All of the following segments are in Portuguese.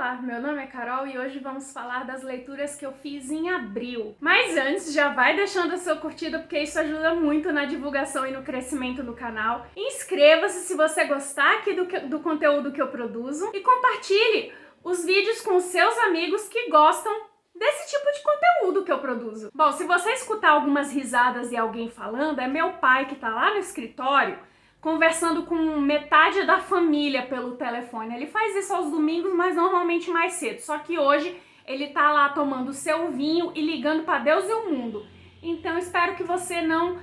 Olá, meu nome é Carol e hoje vamos falar das leituras que eu fiz em abril. Mas antes, já vai deixando a sua curtida porque isso ajuda muito na divulgação e no crescimento do canal. Inscreva-se se você gostar aqui do conteúdo que eu produzo e compartilhe os vídeos com os seus amigos que gostam desse tipo de conteúdo que eu produzo. Bom, se você escutar algumas risadas e alguém falando, é meu pai que tá lá no escritório conversando com metade da família pelo telefone. Ele faz isso aos domingos, mas normalmente mais cedo. Só que hoje ele tá lá tomando seu vinho e ligando para Deus e o mundo. Então espero que você não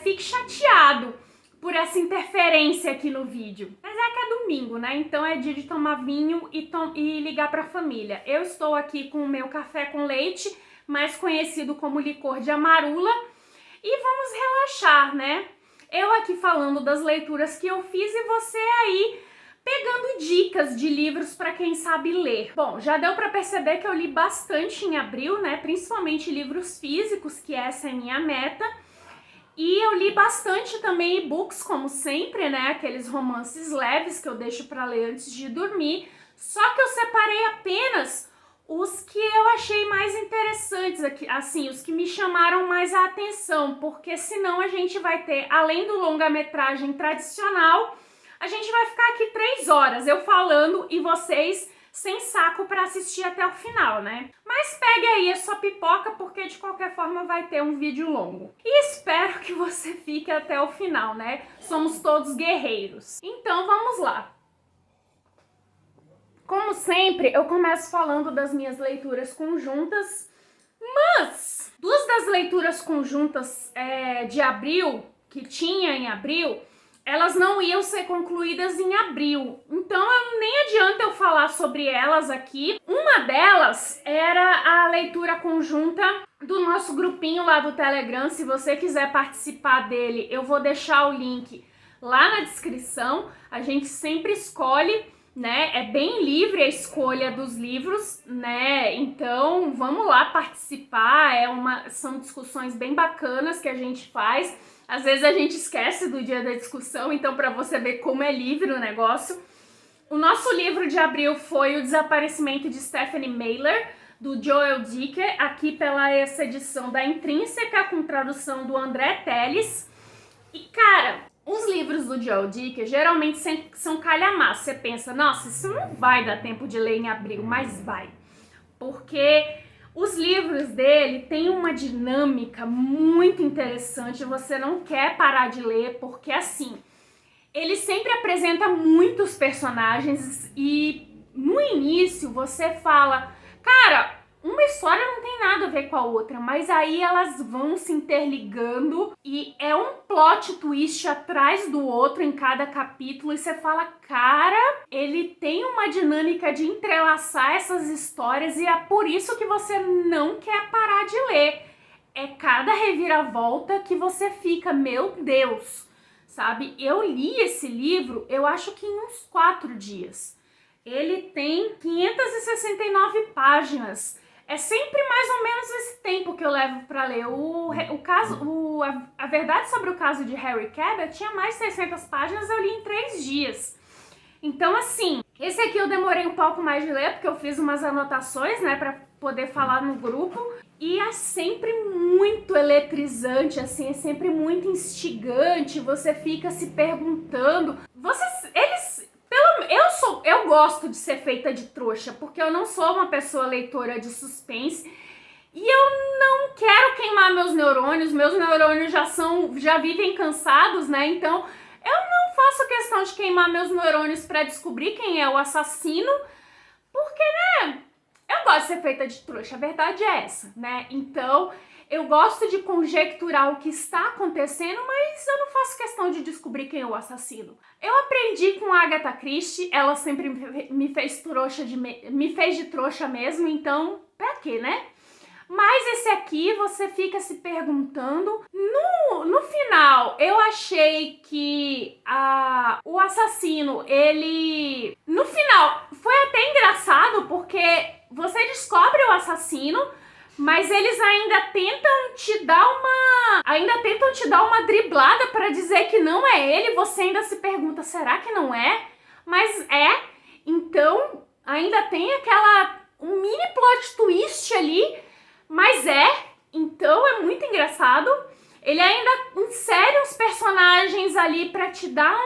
fique chateado por essa interferência aqui no vídeo. Mas é que é domingo, né? Então é dia de tomar vinho e ligar para a família. Eu estou aqui com o meu café com leite, mais conhecido como licor de amarula, e vamos relaxar, né? Eu aqui falando das leituras que eu fiz e você aí pegando dicas de livros para quem sabe ler. Bom, já deu para perceber que eu li bastante em abril, né? Principalmente livros físicos, que essa é minha meta. E eu li bastante também e-books, como sempre, né? Aqueles romances leves que eu deixo para ler antes de dormir. Só que eu separei apenas os que eu achei mais interessantes, aqui, assim, os que me chamaram mais a atenção, porque senão a gente vai ter, além do longa-metragem tradicional, a gente vai ficar aqui 3 horas, eu falando e vocês sem saco para assistir até o final, né? Mas pegue aí a sua pipoca, porque de qualquer forma vai ter um vídeo longo. E espero que você fique até o final, né? Somos todos guerreiros. Então vamos lá. Como sempre, eu começo falando das minhas leituras conjuntas, mas 2 das leituras conjuntas de abril, que tinha em abril, elas não iam ser concluídas em abril. Então nem adianta eu falar sobre elas aqui. Uma delas era a leitura conjunta do nosso grupinho lá do Telegram. Se você quiser participar dele, eu vou deixar o link lá na descrição. A gente sempre escolhe, né? É bem livre a escolha dos livros, né? Então, vamos lá participar. São discussões bem bacanas que a gente faz. Às vezes a gente esquece do dia da discussão, então para você ver como é livre o negócio. O nosso livro de abril foi O Desaparecimento de Stephanie Meyer, do Joel Dicker, aqui pela essa edição da Intrínseca, com tradução do André Teles. E, cara, os livros do Joel Dicker geralmente são calhamaços. Você pensa, nossa, isso não vai dar tempo de ler em abril, mas vai. Porque os livros dele têm uma dinâmica muito interessante, você não quer parar de ler, porque assim, ele sempre apresenta muitos personagens e no início você fala, cara, uma história não tem nada a ver com a outra, mas aí elas vão se interligando e é um plot twist atrás do outro em cada capítulo e você fala, cara, ele tem uma dinâmica de entrelaçar essas histórias e é por isso que você não quer parar de ler. É cada reviravolta que você fica, meu Deus, sabe? Eu li esse livro, eu acho que em uns 4 dias. Ele tem 569 páginas. É sempre mais ou menos esse tempo que eu levo para ler. A verdade sobre o caso de Harry Cabot tinha mais de 600 páginas, eu li em 3 dias. Então, assim, esse aqui eu demorei um pouco mais de ler, porque eu fiz umas anotações, né, para poder falar no grupo. E é sempre muito eletrizante, assim, é sempre muito instigante, você fica se perguntando. Eu gosto de ser feita de trouxa, porque eu não sou uma pessoa leitora de suspense e eu não quero queimar meus neurônios já vivem cansados, né? Então eu não faço questão de queimar meus neurônios para descobrir quem é o assassino, porque, né, eu gosto de ser feita de trouxa, a verdade é essa, né? Então eu gosto de conjecturar o que está acontecendo, mas eu não faço questão de descobrir quem é o assassino. Eu aprendi com a Agatha Christie, ela sempre me fez de trouxa mesmo, então pra quê, né? Mas esse aqui você fica se perguntando. No final, eu achei que o assassino, ele... No final, foi até engraçado, porque você descobre o assassino, mas eles ainda tentam te dar uma driblada para dizer que não é ele. Você ainda se pergunta, será que não é? Mas é. Então, ainda tem um mini plot twist ali, mas então é muito engraçado. Ele ainda insere os personagens ali pra te dar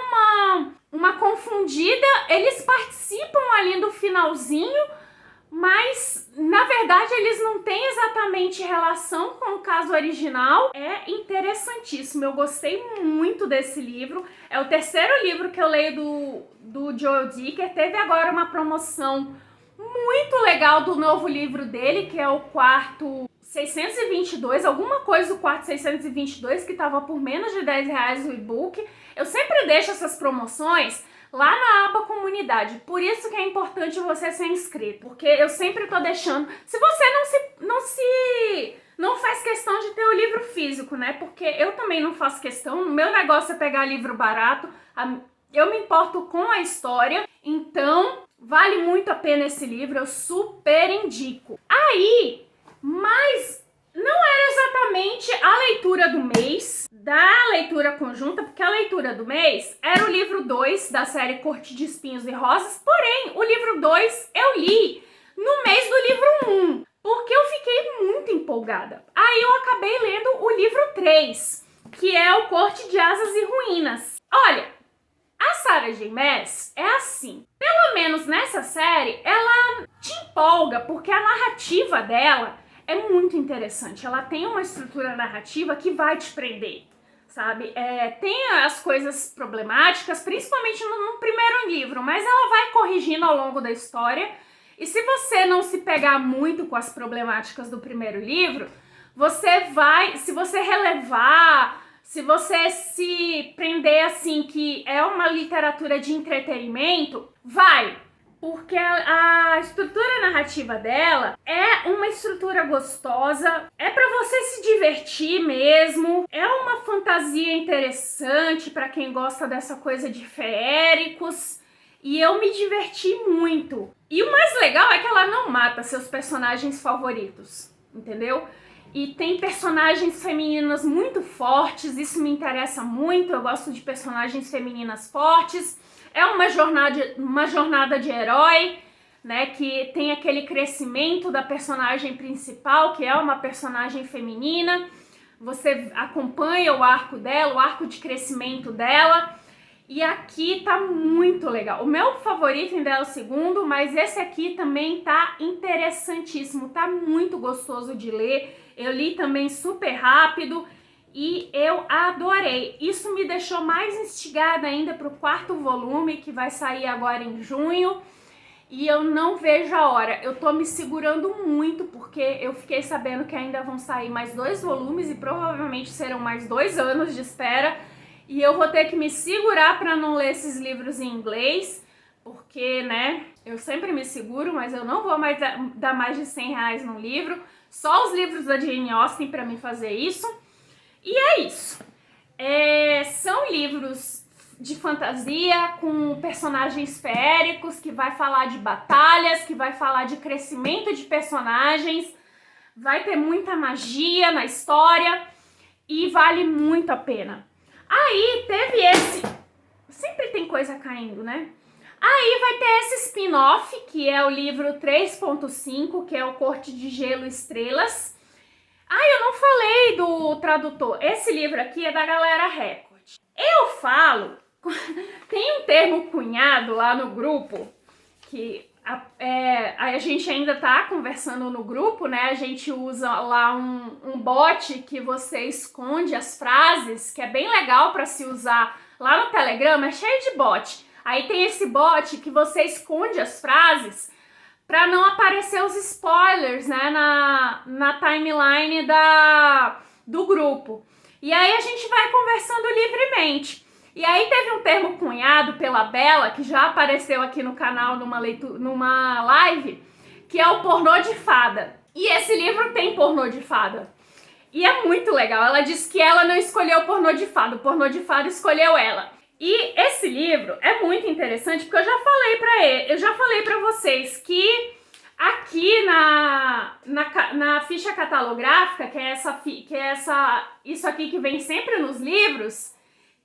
uma confundida. Eles participam ali do finalzinho, mas na verdade eles não têm exatamente relação com o caso original. É interessantíssimo, eu gostei muito desse livro. É o terceiro livro que eu leio do Joel Dicker. Teve agora uma promoção muito legal do novo livro dele, que é o quarto 622, alguma coisa do quarto 622, que tava por menos de R$10 o e-book. Eu sempre deixo essas promoções lá na aba comunidade, por isso que é importante você ser inscrito, porque eu sempre tô deixando. Se você não faz questão de ter o livro físico, né? Porque eu também não faço questão, o meu negócio é pegar livro barato, eu me importo com a história, então vale muito a pena esse livro, eu super indico. Mas não era exatamente a leitura do mês, da leitura conjunta, porque a leitura do mês era o livro 2 da série Corte de Espinhos e Rosas, porém, o livro 2 eu li no mês do livro 1, porque eu fiquei muito empolgada. Aí eu acabei lendo o livro 3, que é o Corte de Asas e Ruínas. Olha, a Sarah J. Maas é assim, pelo menos nessa série, ela te empolga, porque a narrativa dela é muito interessante. Ela tem uma estrutura narrativa que vai te prender, sabe? Tem as coisas problemáticas, principalmente no primeiro livro, mas ela vai corrigindo ao longo da história. E se você não se pegar muito com as problemáticas do primeiro livro, se você relevar, se você se prender assim, que é uma literatura de entretenimento, vai! Porque a estrutura narrativa dela é uma estrutura gostosa, é pra você se divertir mesmo, é uma fantasia interessante pra quem gosta dessa coisa de feéricos, e eu me diverti muito. E o mais legal é que ela não mata seus personagens favoritos, entendeu? E tem personagens femininas muito fortes, isso me interessa muito, eu gosto de personagens femininas fortes. É uma jornada de herói, né, que tem aquele crescimento da personagem principal, que é uma personagem feminina. Você acompanha o arco dela, o arco de crescimento dela. E aqui tá muito legal. O meu favorito ainda é o segundo, mas esse aqui também tá interessantíssimo, tá muito gostoso de ler. Eu li também super rápido e eu adorei. Isso me deixou mais instigada ainda pro quarto volume, que vai sair agora em junho. E eu não vejo a hora. Eu tô me segurando muito, porque eu fiquei sabendo que ainda vão sair mais 2 volumes e provavelmente serão mais 2 anos de espera. E eu vou ter que me segurar para não ler esses livros em inglês, porque, né, eu sempre me seguro, mas eu não vou mais dar mais de R$100 num livro. Só os livros da Jane Austen para me fazer isso. E é isso. São livros de fantasia com personagens feéricos, que vai falar de batalhas, que vai falar de crescimento de personagens. Vai ter muita magia na história e vale muito a pena. Aí teve esse... Sempre tem coisa caindo, né? Aí vai ter esse spin-off, que é o livro 3.5, que é o Corte de Gelo e Estrelas. Eu não falei do tradutor. Esse livro aqui é da Galera Record. Eu falo... Tem um termo cunhado lá no grupo, que a gente ainda tá conversando no grupo, né? A gente usa lá um bot que você esconde as frases, que é bem legal para se usar. Lá no Telegram é cheio de bot. Aí tem esse bot que você esconde as frases para não aparecer os spoilers, né, na timeline do grupo. E aí a gente vai conversando livremente. E aí teve um termo cunhado pela Bela, que já apareceu aqui no canal numa live, que é o pornô de fada. E esse livro tem pornô de fada. E é muito legal. Ela disse que ela não escolheu o pornô de fada, o pornô de fada escolheu ela. E esse livro é muito interessante, porque eu já falei pra vocês que aqui na ficha catalográfica, isso aqui que vem sempre nos livros,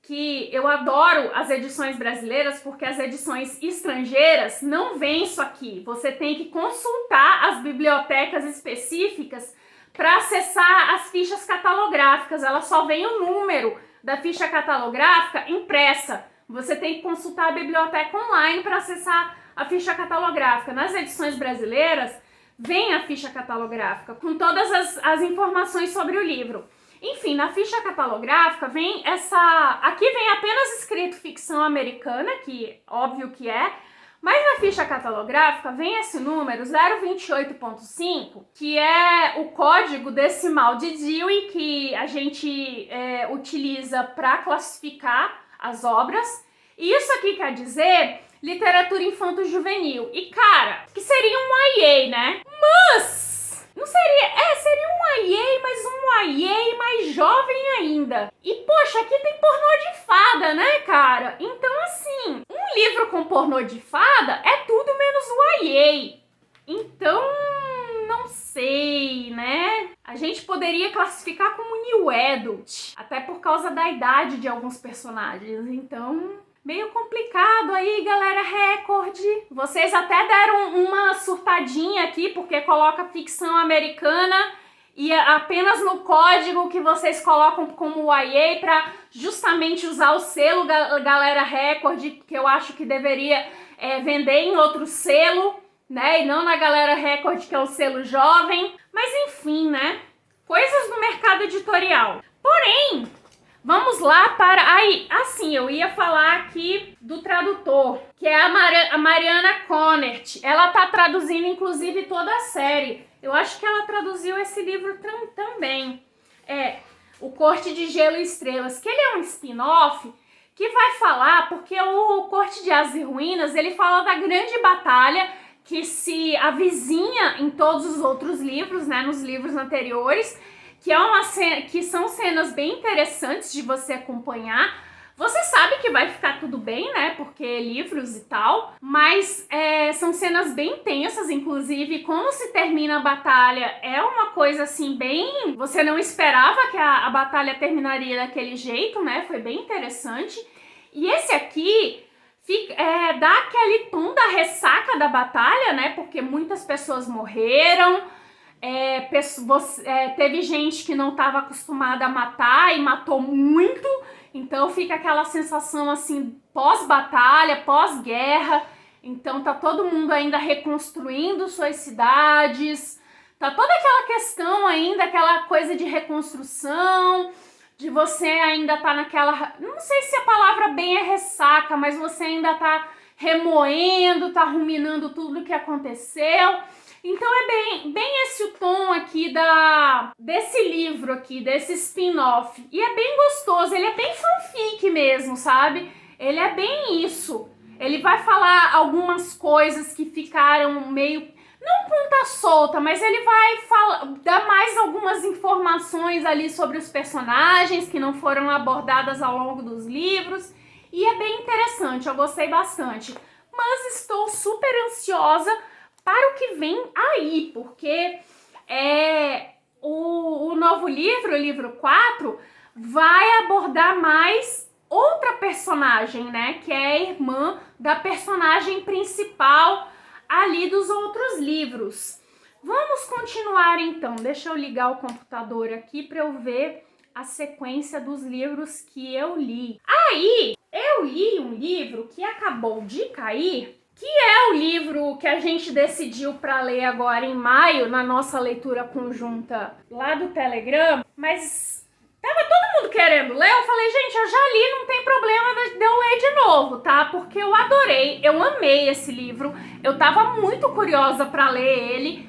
que eu adoro as edições brasileiras porque as edições estrangeiras não vêm isso aqui. Você tem que consultar as bibliotecas específicas para acessar as fichas catalográficas. Ela só vem o número da ficha catalográfica impressa. Você tem que consultar a biblioteca online para acessar a ficha catalográfica. Nas edições brasileiras, vem a ficha catalográfica com todas as informações sobre o livro. Enfim, na ficha catalográfica vem aqui vem apenas escrito ficção americana, que óbvio que é, mas na ficha catalográfica vem esse número 028.5, que é o código decimal de Dewey que a gente utiliza para classificar as obras. E isso aqui quer dizer literatura infanto-juvenil. E cara, que seria um YA, né? Mas não seria, seria um YA, mas um YA mais jovem ainda. E poxa, aqui tem pornô de fada, né, cara? Então assim, um livro com pornô de fada é tudo menos o YA. Então, não sei, né? A gente poderia classificar como New Adult, até por causa da idade de alguns personagens. Então, meio complicado aí, galera Record. Vocês até deram uma surtadinha aqui, porque coloca ficção americana e apenas no código que vocês colocam como YA para justamente usar o selo Galera Record, que eu acho que deveria vender em outro selo, né? E não na Galera Record, que é o selo jovem. Mas enfim, né? Coisas do mercado editorial. Porém, vamos lá para... assim, eu ia falar aqui do tradutor, que é a Mariana Conert. Ela tá traduzindo, inclusive, toda a série. Eu acho que ela traduziu esse livro também. O Corte de Gelo e Estrelas, que ele é um spin-off que vai falar, porque o Corte de Asas e Ruínas, ele fala da grande batalha que se avizinha em todos os outros livros, né, nos livros anteriores, que são cenas bem interessantes de você acompanhar. Você sabe que vai ficar tudo bem, né, porque livros e tal, mas são cenas bem tensas, inclusive como se termina a batalha é uma coisa assim bem... Você não esperava que a batalha terminaria daquele jeito, né, foi bem interessante. E esse aqui dá aquele tom da ressaca da batalha, né, porque muitas pessoas morreram, teve gente que não estava acostumada a matar e matou muito, então fica aquela sensação assim, pós-batalha, pós-guerra. Então tá todo mundo ainda reconstruindo suas cidades, tá toda aquela questão ainda, aquela coisa de reconstrução, de você ainda tá naquela, não sei se a palavra bem é ressaca, mas você ainda tá remoendo, tá ruminando tudo o que aconteceu. Então é bem esse o tom aqui desse livro aqui, desse spin-off. E é bem gostoso, ele é bem fanfic mesmo, sabe? Ele é bem isso. Ele vai falar algumas coisas que ficaram meio, não ponta solta, mas ele vai dar mais algumas informações ali sobre os personagens que não foram abordadas ao longo dos livros. E é bem interessante, eu gostei bastante. Mas estou super ansiosa para o que vem aí, porque o novo livro, o livro 4, vai abordar mais outra personagem, né? Que é a irmã da personagem principal ali dos outros livros. Vamos continuar então. Deixa eu ligar o computador aqui para eu ver a sequência dos livros que eu li. Aí, eu li um livro que acabou de cair, que é o livro que a gente decidiu para ler agora em maio, na nossa leitura conjunta lá do Telegram, mas tava todo mundo querendo ler, eu falei, gente, eu já li, não tem problema de eu ler de novo, tá? Porque eu adorei, eu amei esse livro, eu tava muito curiosa para ler ele,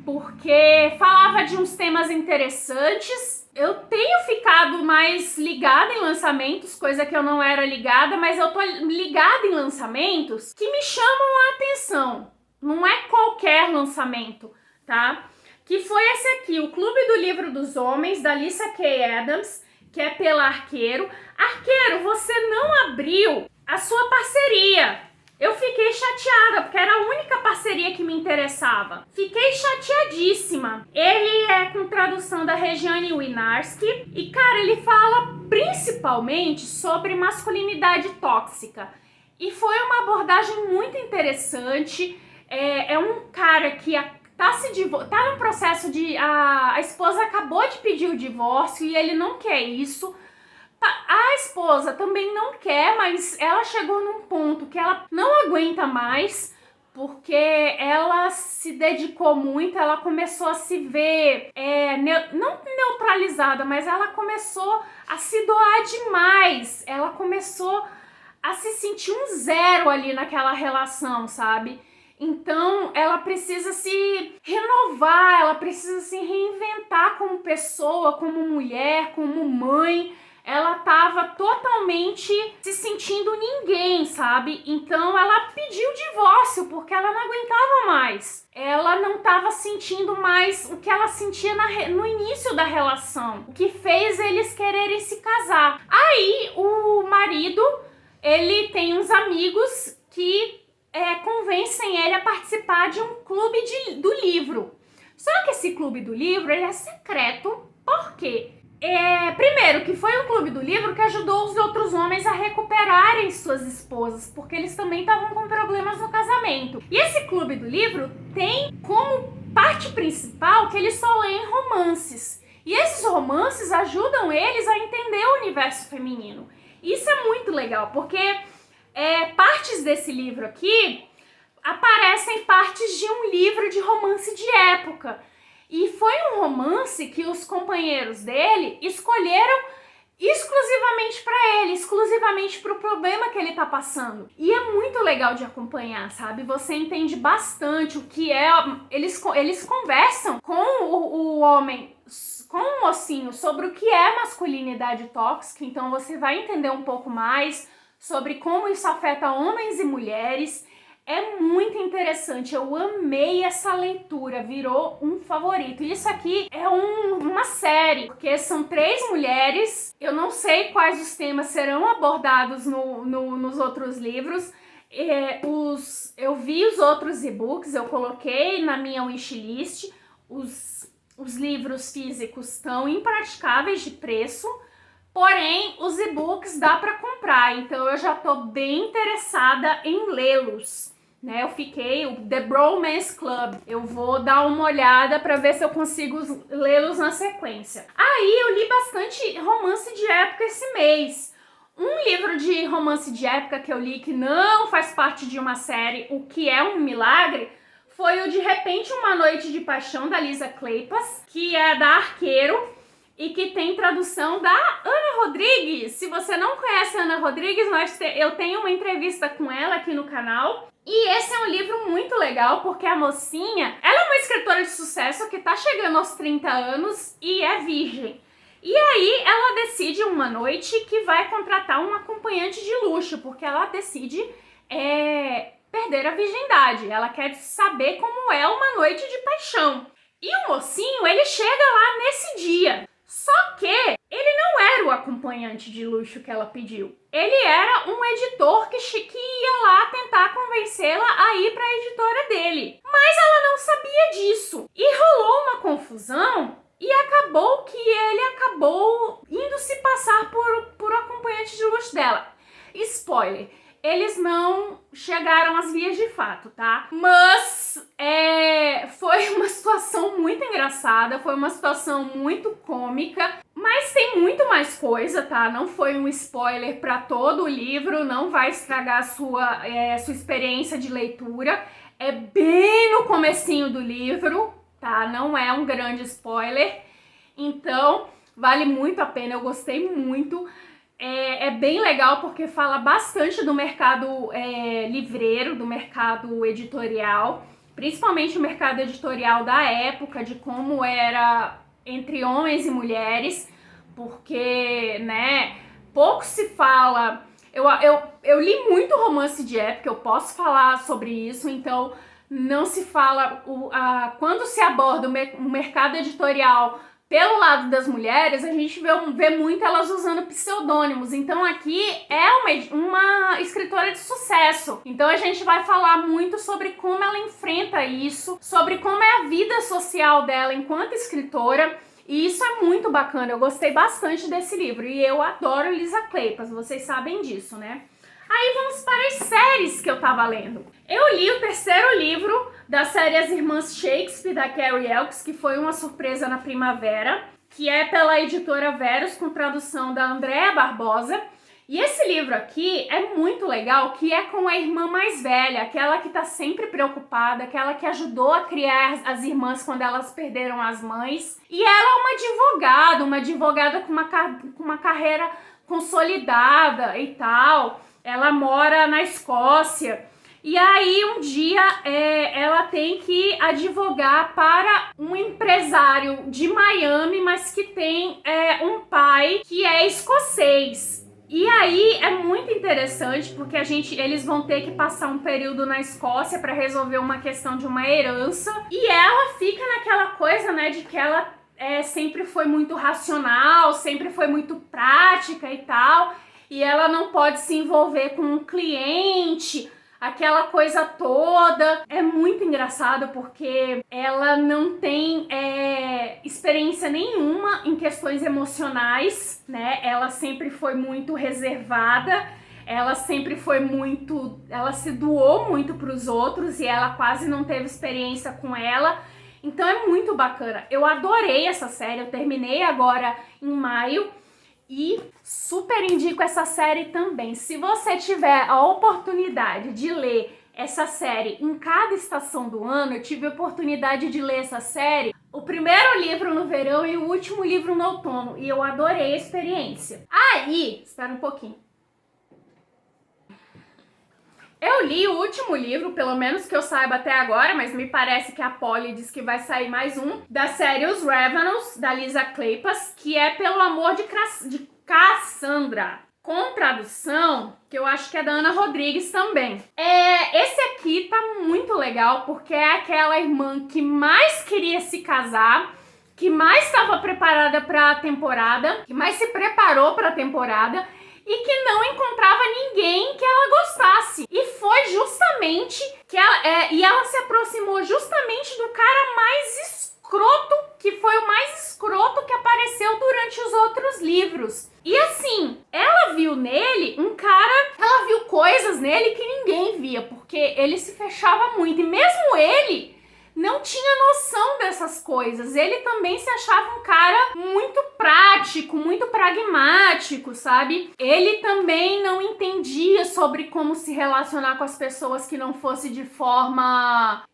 porque falava de uns temas interessantes. Eu tenho ficado mais ligada em lançamentos, coisa que eu não era ligada, mas eu tô ligada em lançamentos que me chamam a atenção. Não é qualquer lançamento, tá? Que foi esse aqui, o Clube do Livro dos Homens, da Lyssa Kay Adams, que é pela Arqueiro. Arqueiro, você não abriu a sua parceria. Eu fiquei chateada, porque era a única parceria que me interessava. Fiquei chateadíssima. Ele é com tradução da Regiane Winiarski e, cara, ele fala principalmente sobre masculinidade tóxica. E foi uma abordagem muito interessante. É um cara que tá no processo de... A esposa acabou de pedir o divórcio e ele não quer isso. A esposa também não quer, mas ela chegou num ponto que ela não aguenta mais, porque ela se dedicou muito, ela começou a se ver, não neutralizada, mas ela começou a se doar demais, ela começou a se sentir um zero ali naquela relação, sabe? Então, ela precisa se renovar, ela precisa se reinventar como pessoa, como mulher, como mãe. Ela tava totalmente se sentindo ninguém, sabe? Então ela pediu divórcio porque ela não aguentava mais. Ela não tava sentindo mais o que ela sentia no início da relação, o que fez eles quererem se casar. Aí o marido, ele tem uns amigos que convencem ele a participar de um clube do livro. Só que esse clube do livro, ele é secreto. Por quê? Primeiro, que foi um clube do livro que ajudou os outros homens a recuperarem suas esposas, porque eles também estavam com problemas no casamento. E esse clube do livro tem como parte principal que eles só leem romances. E esses romances ajudam eles a entender o universo feminino. Isso é muito legal, porque partes desse livro aqui aparecem partes de um livro de romance de época. E foi um romance que os companheiros dele escolheram exclusivamente para ele, exclusivamente para o problema que ele tá passando. E é muito legal de acompanhar, sabe? Você entende bastante o que é... Eles conversam com o homem, com o mocinho, sobre o que é masculinidade tóxica. Então você vai entender um pouco mais sobre como isso afeta homens e mulheres. É muito interessante, eu amei essa leitura, virou um favorito. E isso aqui é uma série, porque são 3 mulheres, eu não sei quais os temas serão abordados nos outros livros. Eu vi os outros e-books, eu coloquei na minha wishlist. Os livros físicos estão impraticáveis de preço, porém os e-books dá para comprar, então eu já tô bem interessada em lê-los. Eu fiquei, o The Bromance Club, eu vou dar uma olhada para ver se eu consigo lê-los na sequência. Aí eu li bastante romance de época esse mês. Um livro de romance de época que eu li que não faz parte de uma série, o que é um milagre, foi o De Repente Uma Noite de Paixão, da Lisa Kleypas, que é da Arqueiro e que tem tradução da Ana Rodrigues. Se você não conhece a Ana Rodrigues, eu tenho uma entrevista com ela aqui no canal. E esse é um livro muito legal, porque a mocinha, ela é uma escritora de sucesso que tá chegando aos 30 anos e é virgem. E aí ela decide uma noite que vai contratar um acompanhante de luxo, porque ela decide perder a virgindade. Ela quer saber como é uma noite de paixão. E o mocinho, ele chega lá nesse dia. Só que ele não era o acompanhante de luxo que ela pediu. Ele era um editor que ia lá tentar convencê-la a ir para a editora dele. Mas ela não sabia disso. E rolou uma confusão e acabou que ele acabou indo se passar por acompanhante de luxo dela. Spoiler. Eles não chegaram às vias de fato, tá? Mas foi uma situação muito engraçada, foi uma situação muito cômica, mas tem muito mais coisa, tá? Não foi um spoiler para todo o livro, não vai estragar a sua experiência de leitura. É bem no comecinho do livro, tá? Não é um grande spoiler, então vale muito a pena, eu gostei muito. É bem legal porque fala bastante do mercado livreiro, do mercado editorial, principalmente o mercado editorial da época, de como era entre homens e mulheres, porque, pouco se fala. Eu li muito romance de época, eu posso falar sobre isso, então não se fala, quando se aborda o mercado editorial pelo lado das mulheres, a gente vê muito elas usando pseudônimos. Então aqui é uma escritora de sucesso. Então a gente vai falar muito sobre como ela enfrenta isso, sobre como é a vida social dela enquanto escritora. E isso é muito bacana, eu gostei bastante desse livro. E eu adoro Lisa Kleypas, vocês sabem disso, né? Aí vamos para as séries que eu tava lendo. Eu li o terceiro livro da série As Irmãs Shakespeare, da Carrie Elkes, que foi uma surpresa na primavera, que é pela editora Verus, com tradução da Andréa Barbosa. E esse livro aqui é muito legal, que é com a irmã mais velha, aquela que tá sempre preocupada, aquela que ajudou a criar as irmãs quando elas perderam as mães. E ela é uma advogada com uma carreira consolidada e tal. Ela mora na Escócia. E aí, um dia, ela tem que advogar para um empresário de Miami, mas que tem um pai que é escocês. E aí, é muito interessante, porque eles vão ter que passar um período na Escócia para resolver uma questão de uma herança. E ela fica naquela coisa, né, de que ela sempre foi muito racional, sempre foi muito prática e tal. E ela não pode se envolver com um cliente, aquela coisa toda. É muito engraçado porque ela não tem experiência nenhuma em questões emocionais, né? Ela sempre foi muito reservada, ela se doou muito para os outros e ela quase não teve experiência com ela. Então é muito bacana. Eu adorei essa série, eu terminei agora em maio. E super indico essa série também. Se você tiver a oportunidade de ler essa série em cada estação do ano, eu tive a oportunidade de ler essa série, o primeiro livro no verão e o último livro no outono, e eu adorei a experiência. Aí, espera um pouquinho. Eu li o último livro, pelo menos que eu saiba até agora, mas me parece que a Polly diz que vai sair mais um, da série Os Ravenous, da Lisa Kleypas, que é Pelo Amor de Cassandra, com tradução, que eu acho que é da Ana Rodrigues também. Esse aqui tá muito legal, porque é aquela irmã que mais queria se casar, que mais estava preparada para a temporada, que mais se preparou para a temporada, e que não encontrava ninguém que ela gostasse. E foi justamente que ela se aproximou justamente do cara mais escroto, que foi o mais escroto que apareceu durante os outros livros. E assim, ela viu nele ela viu coisas nele que ninguém via, porque ele se fechava muito. E mesmo ele não tinha noção dessas coisas. Ele também se achava um cara muito prático, muito pragmático, sabe? Ele também não entendia sobre como se relacionar com as pessoas que não fosse de forma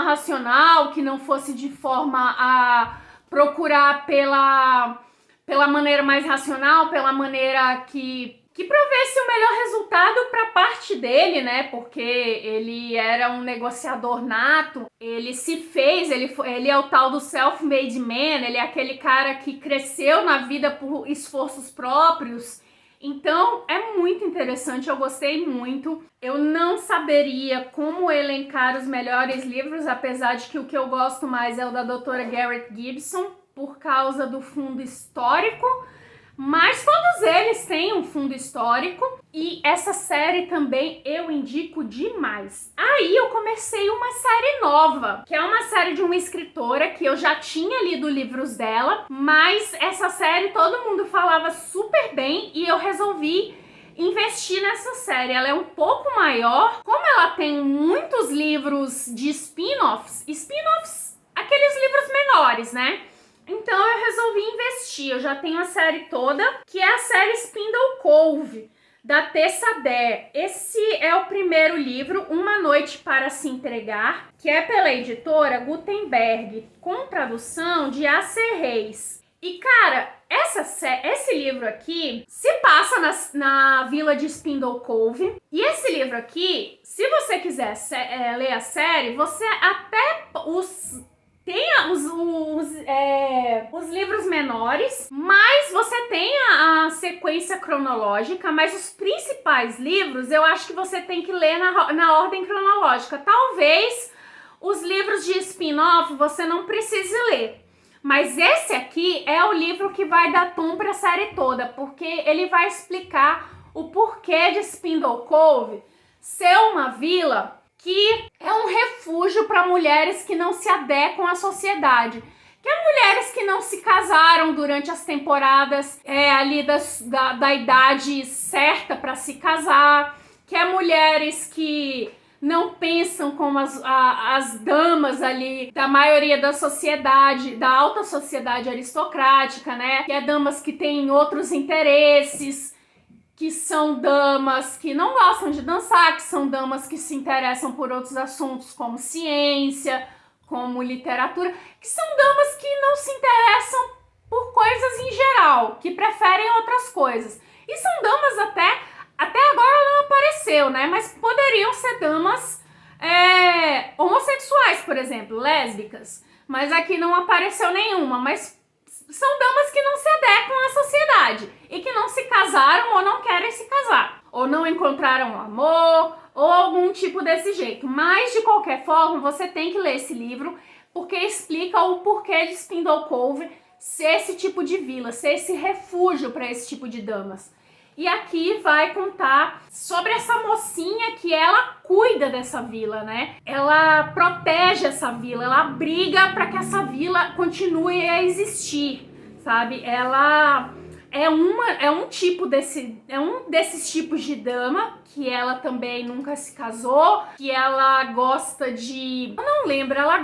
racional, que não fosse de forma a procurar pela maneira mais racional, pela maneira que provesse o melhor resultado para a parte dele, né? Porque ele era um negociador nato, ele se fez, ele é o tal do self-made man, ele é aquele cara que cresceu na vida por esforços próprios. Então, é muito interessante, eu gostei muito. Eu não saberia como elencar os melhores livros, apesar de que o que eu gosto mais é o da doutora Garrett Gibson, por causa do fundo histórico. Mas todos eles têm um fundo histórico e essa série também eu indico demais. Aí eu comecei uma série nova, que é uma série de uma escritora que eu já tinha lido livros dela, mas essa série todo mundo falava super bem e eu resolvi investir nessa série. Ela é um pouco maior, como ela tem muitos livros de spin-offs, aqueles livros menores, né? Então eu resolvi investir. Eu já tenho a série toda, que é a série Spindle Cove, da Tessa Dare. Esse é o primeiro livro, Uma Noite para se Entregar, que é pela editora Gutenberg, com tradução de A.C. Reis. E cara, esse livro aqui se passa na vila de Spindle Cove. E esse livro aqui, se você quiser ler a série, você até tem os livros menores, mas você tem a sequência cronológica, mas os principais livros eu acho que você tem que ler na ordem cronológica. Talvez os livros de spin-off você não precise ler, Mas esse aqui é o livro que vai dar tom para a série toda, porque ele vai explicar o porquê de Spindle Cove ser uma vila que é um refúgio para mulheres que não se adequam à sociedade. Que é mulheres que não se casaram durante as temporadas ali da idade certa para se casar, que é mulheres que não pensam como as damas ali da maioria da sociedade, da alta sociedade aristocrática, né? Que é damas que têm outros interesses, que são damas que não gostam de dançar, que são damas que se interessam por outros assuntos como ciência, como literatura, que são damas que não se interessam por coisas em geral, que preferem outras coisas. E são damas até agora não apareceu, né? Mas poderiam ser damas homossexuais, por exemplo, lésbicas. Mas aqui não apareceu nenhuma, mas são damas que não se adequam à sociedade e que não se casaram ou não querem se casar, ou não encontraram amor, ou algum tipo desse jeito. Mas, de qualquer forma, você tem que ler esse livro, porque explica o porquê de Spindle Cove ser esse tipo de vila, ser esse refúgio para esse tipo de damas. E aqui vai contar sobre essa mocinha que ela cuida dessa vila, né? Ela protege essa vila, ela briga para que essa vila continue a existir, sabe? Ela é um desses tipos de dama que ela também nunca se casou, que ela gosta de, eu não lembro, ela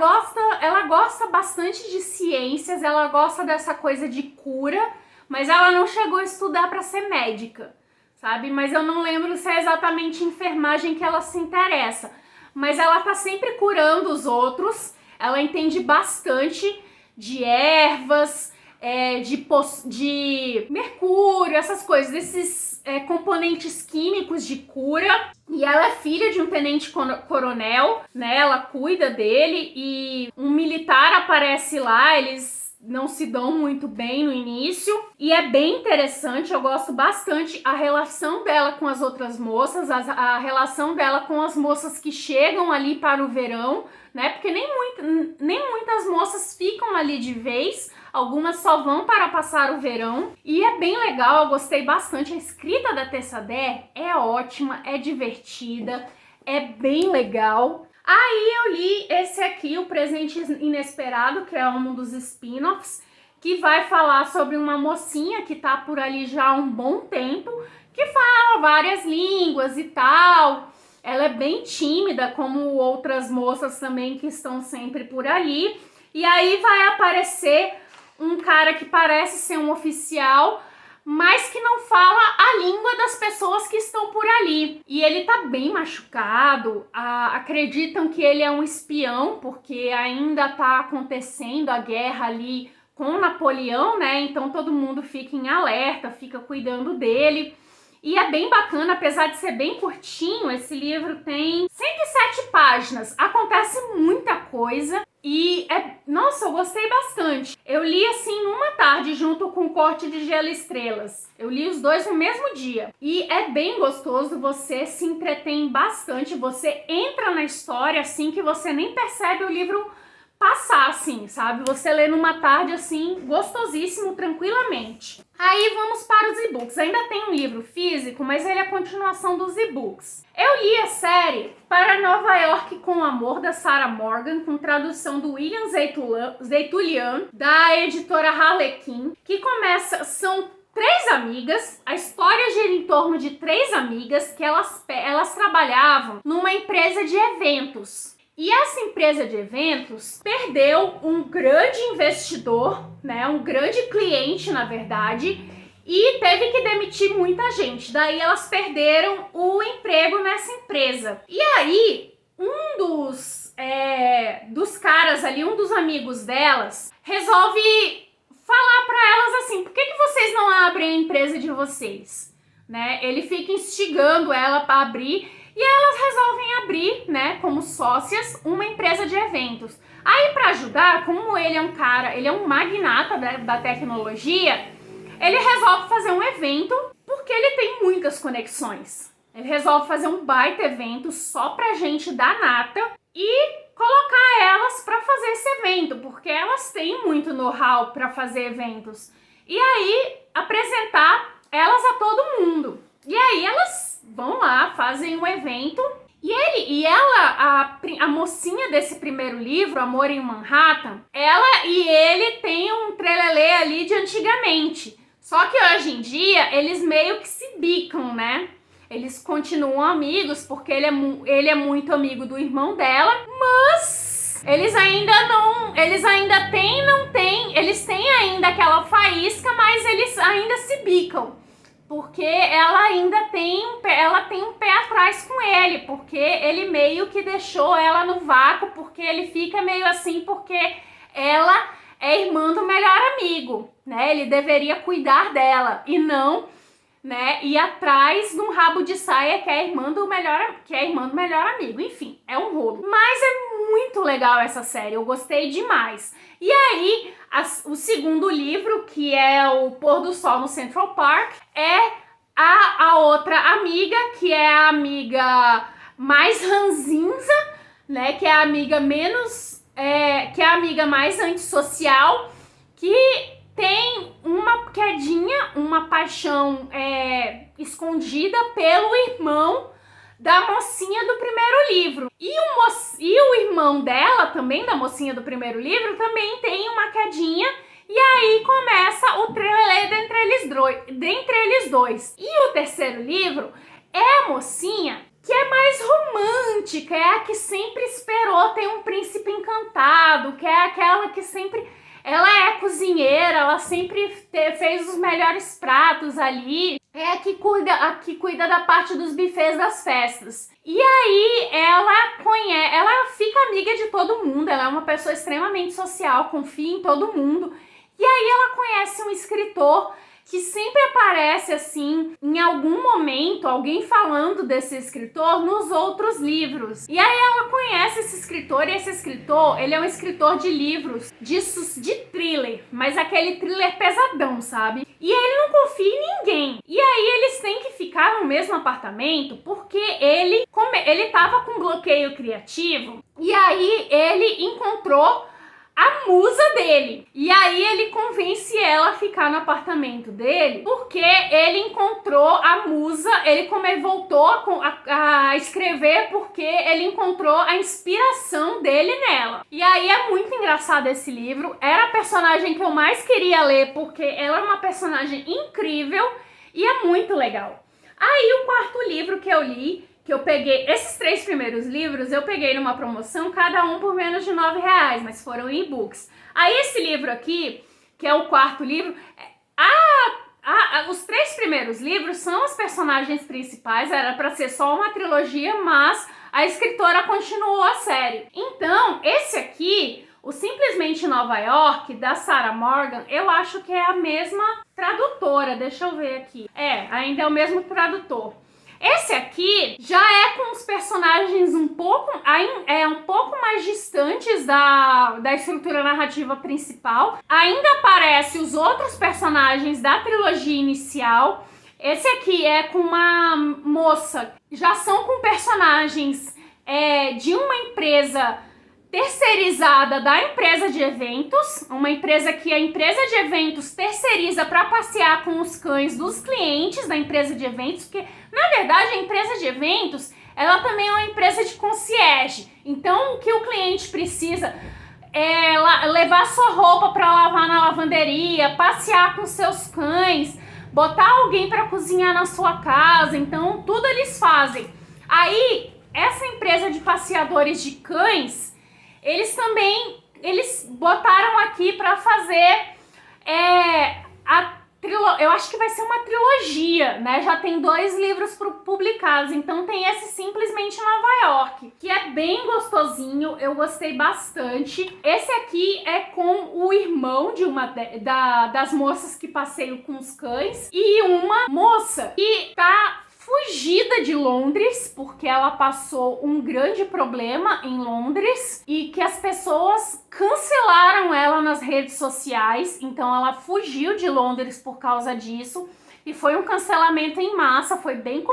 gosta bastante de ciências, ela gosta dessa coisa de cura, mas ela não chegou a estudar para ser médica, sabe? Mas eu não lembro se é exatamente enfermagem que ela se interessa. Mas ela tá sempre curando os outros, ela entende bastante de ervas, de mercúrio, essas coisas, desses componentes químicos de cura. E ela é filha de um tenente-coronel, né? Ela cuida dele e um militar aparece lá, eles não se dão muito bem no início, e é bem interessante, eu gosto bastante a relação dela com as outras moças, a relação dela com as moças que chegam ali para o verão, né, porque nem muitas moças ficam ali de vez, algumas só vão para passar o verão, e é bem legal, eu gostei bastante, a escrita da Tessa Dare é ótima, é divertida, é bem legal. Aí eu li esse aqui, O Presente Inesperado, que é um dos spin-offs, que vai falar sobre uma mocinha que tá por ali já há um bom tempo, que fala várias línguas e tal. Ela é bem tímida, como outras moças também que estão sempre por ali. E aí vai aparecer um cara que parece ser um oficial, mas que não fala a língua das pessoas que estão por ali. E ele tá bem machucado, acreditam que ele é um espião, porque ainda tá acontecendo a guerra ali com Napoleão, né? Então todo mundo fica em alerta, fica cuidando dele. E é bem bacana, apesar de ser bem curtinho, esse livro tem 107 páginas, acontece muita coisa e nossa, eu gostei bastante. Eu li assim numa tarde junto com o Corte de Gelo e Estrelas. Eu li os dois no mesmo dia e é bem gostoso, você se entretém bastante, você entra na história assim que você nem percebe o livro passar assim, sabe? Você lê numa tarde assim, gostosíssimo, tranquilamente. Aí vamos para os e-books. Ainda tem um livro físico, mas ele é a continuação dos e-books. Eu li a série Para Nova York com Amor, da Sarah Morgan, com tradução do William Zeitulian, da editora Harlequin, que são 3 amigas, a história gira em torno de 3 amigas que elas trabalhavam numa empresa de eventos. E essa empresa de eventos perdeu um grande investidor, né, um grande cliente, na verdade, e teve que demitir muita gente. Daí elas perderam o emprego nessa empresa. E aí, um dos caras ali, um dos amigos delas, resolve falar para elas assim: por que vocês não abrem a empresa de vocês? Né? Ele fica instigando ela para abrir. E elas resolvem abrir, né, como sócias, uma empresa de eventos. Aí, para ajudar, como ele é um magnata da tecnologia, ele resolve fazer um evento porque ele tem muitas conexões. Ele resolve fazer um baita evento só pra gente da nata e colocar elas para fazer esse evento, porque elas têm muito know-how para fazer eventos. E aí, apresentar elas a todo mundo. E aí elas vão lá, fazem um evento. E ela, a mocinha desse primeiro livro, Amor em Manhattan, ela e ele têm um trelelê ali de antigamente. Só que hoje em dia, eles meio que se bicam, né? Eles continuam amigos, porque ele é muito amigo do irmão dela, mas eles ainda têm ainda aquela faísca, mas eles ainda se bicam. Porque ela tem um pé atrás com ele, porque ele meio que deixou ela no vácuo, porque ele fica meio assim, porque ela é irmã do melhor amigo, né? Ele deveria cuidar dela e não, né, ir atrás de um rabo de saia que é irmã do melhor amigo. Enfim, é um rolo. Mas é muito legal essa série, eu gostei demais. E aí, o segundo livro, que é O Pôr do Sol no Central Park, é a outra amiga, que é a amiga mais ranzinza, né, que é a amiga que é a amiga mais antissocial, que tem uma quedinha, uma paixão escondida pelo irmão da mocinha do primeiro livro. E o irmão dela, também da mocinha do primeiro livro, também tem uma quedinha. E aí começa o trelelê dentre eles dois. E o terceiro livro é a mocinha que é mais romântica, é a que sempre esperou ter um príncipe encantado, que é aquela que sempre... Ela é cozinheira, ela sempre fez os melhores pratos ali. É a que cuida da parte dos buffets das festas. E aí ela fica amiga de todo mundo, ela é uma pessoa extremamente social, confia em todo mundo. E aí ela conhece um escritor que sempre aparece assim, em algum momento, alguém falando desse escritor nos outros livros. E aí ela conhece esse escritor, e esse escritor, ele é um escritor de livros, de thriller, mas aquele thriller pesadão, sabe? E ele não confia em ninguém. E aí eles têm que ficar no mesmo apartamento, porque ele tava com bloqueio criativo, e aí ele encontrou a musa dele. E aí ele convence ela a ficar no apartamento dele, porque ele encontrou a musa, ele voltou a escrever porque ele encontrou a inspiração dele nela. E aí é muito engraçado esse livro, era a personagem que eu mais queria ler, porque ela é uma personagem incrível e é muito legal. Aí o quarto livro que eu li, que eu peguei, esses 3 primeiros livros eu peguei numa promoção, cada um por menos de R$9, mas foram e-books. Aí esse livro aqui, que é o quarto livro, os 3 primeiros livros são os personagens principais, era pra ser só uma trilogia, mas a escritora continuou a série. Então, esse aqui, o Simplesmente Nova York, da Sarah Morgan, eu acho que é a mesma tradutora, deixa eu ver aqui. Ainda é o mesmo tradutor. Esse aqui já é com os personagens um pouco mais distantes da estrutura narrativa principal. Ainda aparece os outros personagens da trilogia inicial. Esse aqui é com uma moça, já são com personagens de uma empresa terceirizada da empresa de eventos, uma empresa que a empresa de eventos terceiriza para passear com os cães dos clientes da empresa de eventos, porque na verdade a empresa de eventos, ela também é uma empresa de concierge. Então o que o cliente precisa é levar sua roupa para lavar na lavanderia, passear com seus cães, botar alguém para cozinhar na sua casa, então tudo eles fazem. Aí essa empresa de passeadores de cães, eles botaram aqui para fazer eu acho que vai ser uma trilogia, né? Já tem 2 livros publicados, então tem esse Simplesmente Nova York, que é bem gostosinho, eu gostei bastante. Esse aqui é com o irmão de uma das moças que passeiam com os cães, e uma moça que tá fugida de Londres, porque ela passou um grande problema em Londres e que as pessoas cancelaram ela nas redes sociais, então ela fugiu de Londres por causa disso. e foi um cancelamento em massa, foi bem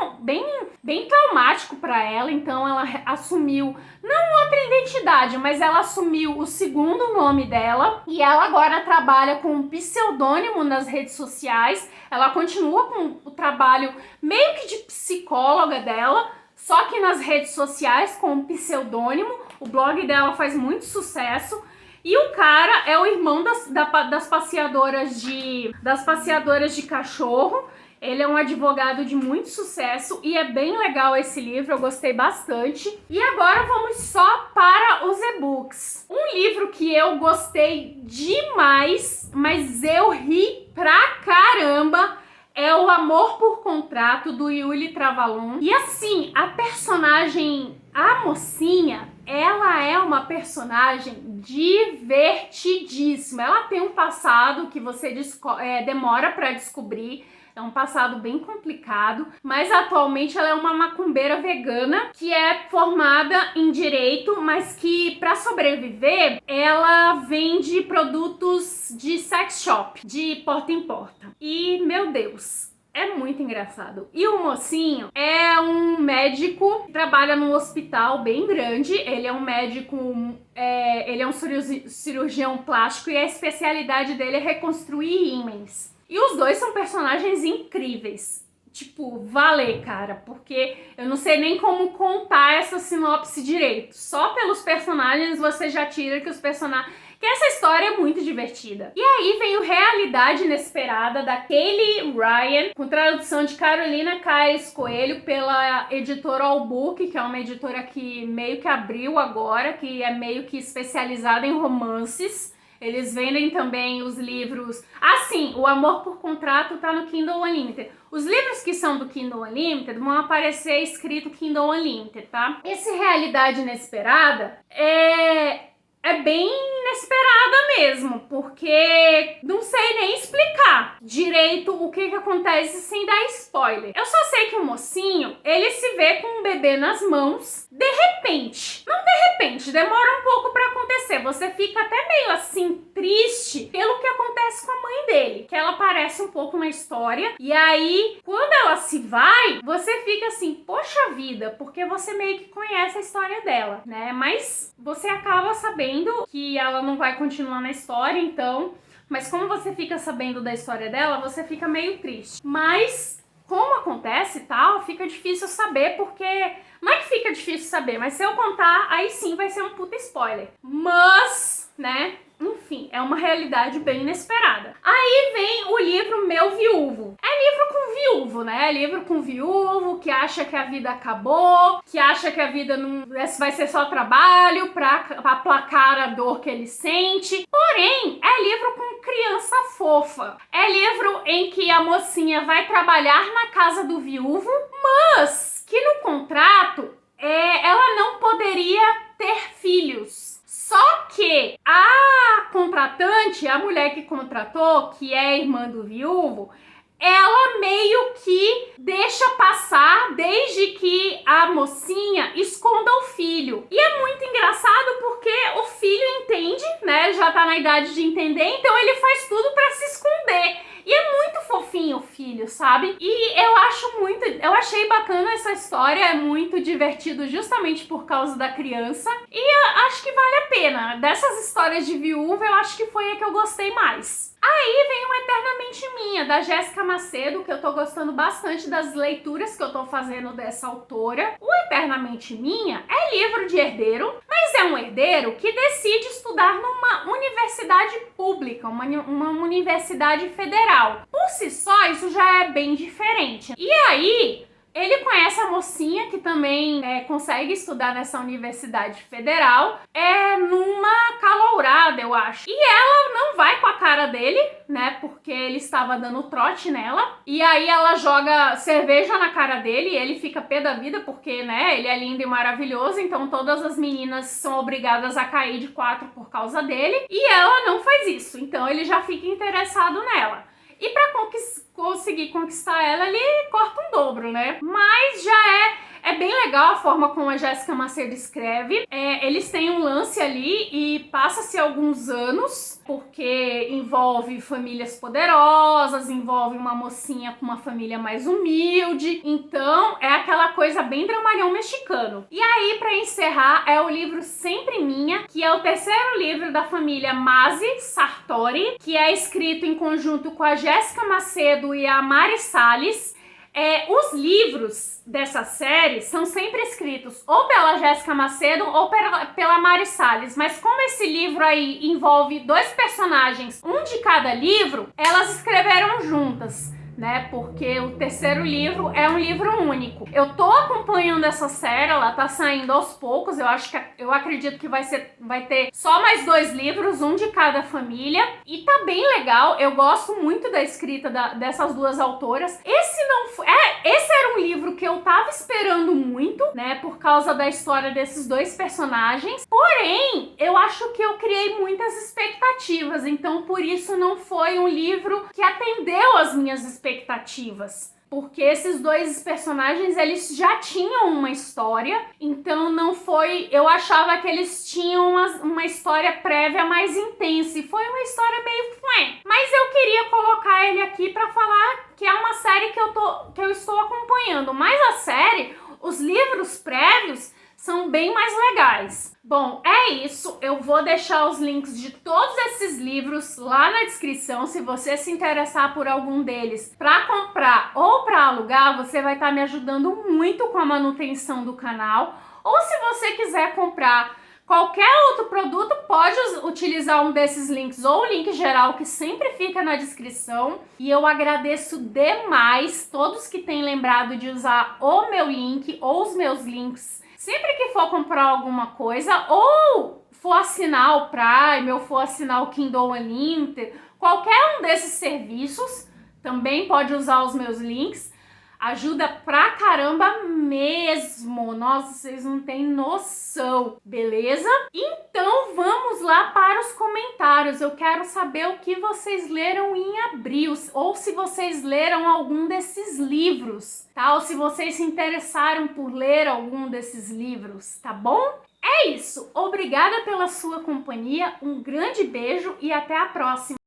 traumático para ela, então ela assumiu, não outra identidade, mas ela assumiu o segundo nome dela, e ela agora trabalha com um pseudônimo nas redes sociais. Ela continua com o trabalho meio que de psicóloga dela, só que nas redes sociais com um pseudônimo. O blog dela faz muito sucesso. E o cara é o irmão das passeadoras de cachorro. Ele é um advogado de muito sucesso e é bem legal esse livro, eu gostei bastante. E agora vamos só para os e-books. Um livro que eu gostei demais, mas eu ri pra caramba, é O Amor por Contrato, do Yuli Travalon. E assim, a personagem, a mocinha, ela é uma personagem divertidíssima. Ela tem um passado que você demora pra descobrir. É um passado bem complicado, mas atualmente ela é uma macumbeira vegana que é formada em direito, mas que para sobreviver ela vende produtos de sex shop, de porta em porta. E meu Deus, é muito engraçado. E o mocinho é um médico que trabalha num hospital bem grande. Ele é um médico, ele é um cirurgião plástico e a especialidade dele é reconstruir ímãs. E os dois são personagens incríveis. Tipo, valer, cara, porque eu não sei nem como contar essa sinopse direito. Só pelos personagens você já tira que os personagens... que essa história é muito divertida. E aí vem o Realidade Inesperada, da Kaylee Ryan, com tradução de Carolina Caes Coelho, pela editora Albuque, que é uma editora que meio que abriu agora, que é meio que especializada em romances. Eles vendem também os livros... sim, O Amor por Contrato tá no Kindle Unlimited. Os livros que são do Kindle Unlimited vão aparecer escrito Kindle Unlimited, tá? Esse Realidade Inesperada é bem inesperada mesmo, porque não sei nem explicar direito o que acontece sem dar spoiler. Eu só sei que o mocinho, ele se vê com um bebê nas mãos, de repente. Não de repente, demora um pouco pra acontecer. Você fica até meio assim, triste pelo que acontece com a mãe dele, que ela aparece um pouco na história, e aí, quando ela se vai, você fica assim, poxa vida, porque você meio que conhece a história dela, né? Mas você acaba sabendo que ela não vai continuar na história, então... Mas como você fica sabendo da história dela, você fica meio triste. Mas, como acontece e tal, fica difícil saber, porque... Não é que fica difícil saber, mas se eu contar, aí sim vai ser um puta spoiler. Mas, né... Enfim, é uma realidade bem inesperada. Aí vem o livro Meu Viúvo. É livro com viúvo, né? É livro com viúvo que acha que a vida acabou, que acha que a vida não vai ser só trabalho pra aplacar a dor que ele sente. Porém, é livro com criança fofa. É livro em que a mocinha vai trabalhar na casa do viúvo, mas que no contrato ela não poderia ter filhos. Só que a contratante, a mulher que contratou, que é irmã do viúvo, ela meio que deixa passar desde que a mocinha esconda o filho. E é muito engraçado porque o filho entende, né? Já tá na idade de entender, então ele faz tudo pra se esconder. E é muito fofinho o filho, sabe? E eu achei bacana essa história, é muito divertido justamente por causa da criança. E eu acho que vale a pena. Dessas histórias de viúva, eu acho que foi a que eu gostei mais. Aí vem o Eternamente Minha, da Jéssica Macedo, que eu tô gostando bastante das leituras que eu tô fazendo dessa autora. O Eternamente Minha é livro de herdeiro, mas é um herdeiro que decide estudar numa universidade pública, uma universidade federal. Por si só, isso já é bem diferente. E aí... ele conhece a mocinha que também consegue estudar nessa universidade federal, numa calourada, eu acho. E ela não vai com a cara dele, né, porque ele estava dando trote nela. E aí ela joga cerveja na cara dele e ele fica pé da vida porque, né, ele é lindo e maravilhoso, então todas as meninas são obrigadas a cair de 4 por causa dele. E ela não faz isso, então ele já fica interessado nela. E pra conseguir conquistar ela, ele corta um dobro, né? Mas já É bem legal a forma como a Jéssica Macedo escreve. Eles têm um lance ali e passa-se alguns anos, porque envolve famílias poderosas, envolve uma mocinha com uma família mais humilde. Então, é aquela coisa bem dramalhão mexicano. E aí, para encerrar, é o livro Sempre Minha, que é o terceiro livro da família Mazzi Sartori, que é escrito em conjunto com a Jéssica Macedo e a Mari Salles. Os livros dessa série são sempre escritos ou pela Jéssica Macedo ou pela Mari Salles, mas como esse livro aí envolve dois personagens, um de cada livro, elas escreveram juntas, né? Porque o terceiro livro é um livro único. Eu tô acompanhando essa série, ela tá saindo aos poucos. Eu acredito que vai ter só mais 2 livros, um de cada família, e tá bem legal. Eu gosto muito da escrita dessas duas autoras. Esse era um livro que eu tava esperando muito, né? Por causa da história desses dois personagens. Porém, eu acho que eu criei muitas expectativas, então por isso não foi um livro que atendeu às minhas expectativas. Porque esses dois personagens, eles já tinham uma história, então não foi... Eu achava que eles tinham uma história prévia mais intensa, e foi uma história meio fué. Mas eu queria colocar ele aqui pra falar que é uma série que eu estou acompanhando. Mas a série, os livros prévios, são bem mais legais. Bom, é isso. Eu vou deixar os links de todos esses livros lá na descrição. Se você se interessar por algum deles para comprar ou para alugar, você vai estar me ajudando muito com a manutenção do canal. Ou se você quiser comprar qualquer outro produto, pode utilizar um desses links ou o link geral que sempre fica na descrição. E eu agradeço demais todos que têm lembrado de usar o meu link ou os meus links sempre que for comprar alguma coisa, ou for assinar o Prime, ou for assinar o Kindle Unlimited, qualquer um desses serviços, também pode usar os meus links. Ajuda pra caramba mesmo. Nossa, vocês não têm noção, beleza? Então vamos lá para os comentários. Eu quero saber o que vocês leram em abril, ou se vocês leram algum desses livros, tá? Ou se vocês se interessaram por ler algum desses livros, tá bom? É isso. Obrigada pela sua companhia, um grande beijo e até a próxima.